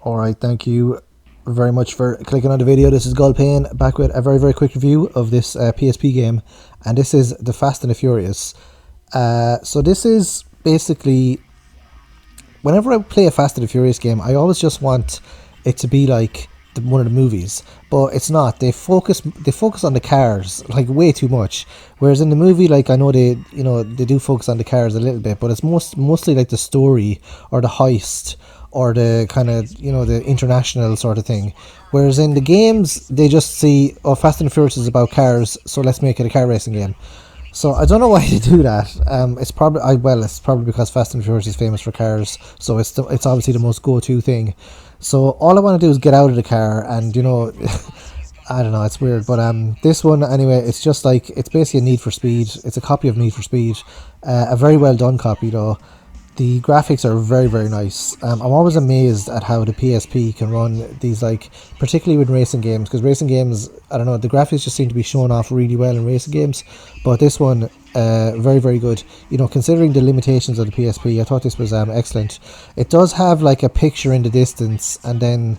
Alright, thank you very much for clicking on the video. This is Gulpane back with a very quick review of this PSP game, and this is the Fast and the Furious. So this is basically, whenever I play a Fast and the Furious game, I always just want it to be like one of the movies, but it's not. They focus on the cars like way too much, whereas in the movie, like, I know they do focus on the cars a little bit, but it's mostly like the story or the heist or the kind of, the international sort of thing. Whereas in the games, they just see, oh, Fast and Furious is about cars, so let's make it a car racing game. So I don't know why they do that. It's probably because Fast and Furious is famous for cars, so it's obviously the most go-to thing. So all I want to do is get out of the car, and I don't know, it's weird. But this one anyway, it's just like, it's basically a Need for Speed. It's a copy of Need for Speed, a very well done copy though. The graphics are very nice. I'm always amazed at how the PSP can run these, like, particularly with racing games, because racing games, I don't know, the graphics just seem to be showing off really well in racing games. But this one, very good. Considering the limitations of the PSP, I thought this was excellent. It does have like a picture in the distance, and then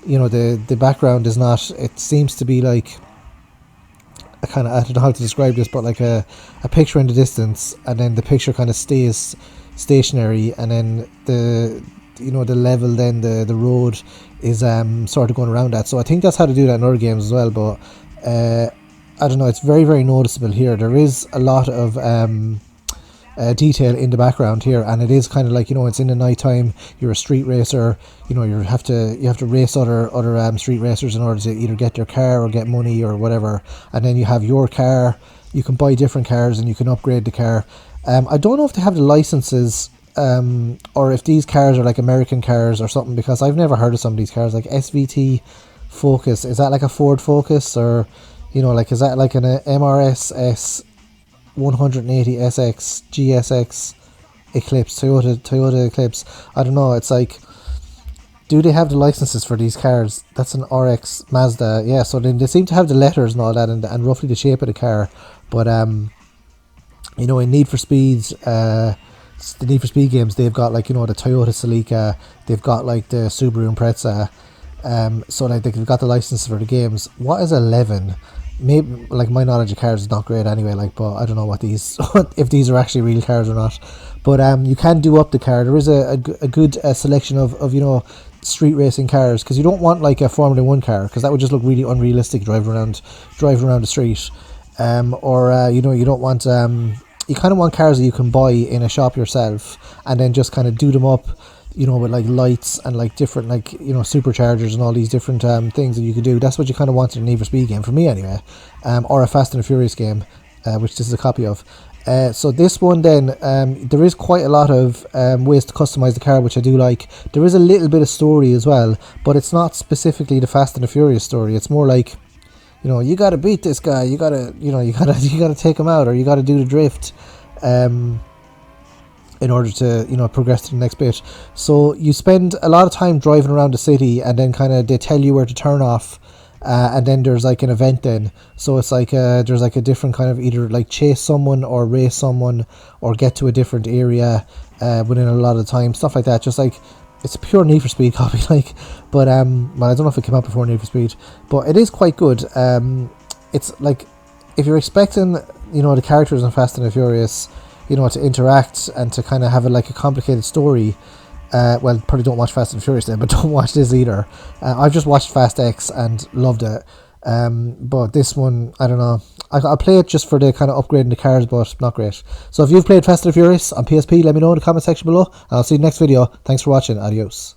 the background is not. It seems to be like a kind of, I don't know how to describe this, but like a picture in the distance, and then the picture kind of stays stationary, and then the level, then the road is sort of going around that. So I think that's how to do that in other games as well, but I don't know, it's very noticeable here. There is a lot of detail in the background here, and it is kind of like, it's in the night time, you're a street racer, you have to race other street racers in order to either get their car or get money or whatever, and then you have your car. You can buy different cars and you can upgrade the car. I don't know if they have the licenses, or if these cars are like American cars or something, because I've never heard of some of these cars, like SVT Focus. Is that like a Ford Focus, or like, is that like an MRS S 180 SX GSX Eclipse, Toyota Eclipse? I don't know. It's like, do they have the licenses for these cars? That's an RX Mazda, yeah. So they seem to have the letters and all that, and roughly the shape of the car. But in Need for Speed, the Need for Speed games, they've got like, the Toyota Celica, they've got like the Subaru Impreza, so like they've got the license for the games. What is 11? Maybe, like, my knowledge of cars is not great anyway, like, but I don't know what these if these are actually real cars or not. But you can do up the car. There is a good selection of street racing cars, because you don't want like a Formula 1 car, because that would just look really unrealistic driving around the street. Or you don't want, you kind of want cars that you can buy in a shop yourself, and then just kind of do them up, with like lights and like different, like, superchargers and all these different things that you could do. That's what you kind of want in a Need for Speed game, for me anyway, or a Fast and the Furious game, which this is a copy of. So this one then, there is quite a lot of ways to customize the car, which I do like. There is a little bit of story as well, but it's not specifically the Fast and the Furious story. It's more like, you gotta beat this guy, you gotta take him out, or you gotta do the drift, in order to progress to the next bit. So you spend a lot of time driving around the city, and then kind of they tell you where to turn off, and then there's like an event then. So it's like there's like a different kind of, either like chase someone or race someone or get to a different area within a lot of time, stuff like that. Just like, it's a pure Need for Speed copy, like. But well, I don't know if it came out before Need for Speed, but it is quite good. It's like, if you're expecting the characters in Fast and the Furious to interact and to kind of have a complicated story, well, probably don't watch Fast and Furious then, but don't watch this either. I've just watched Fast X and loved it, but this one, I don't know, I'll play it just for the kind of upgrading the cars, but not great. So if you've played Fast and Furious on PSP, let me know in the comment section below, and I'll see you next video. Thanks for watching. Adios.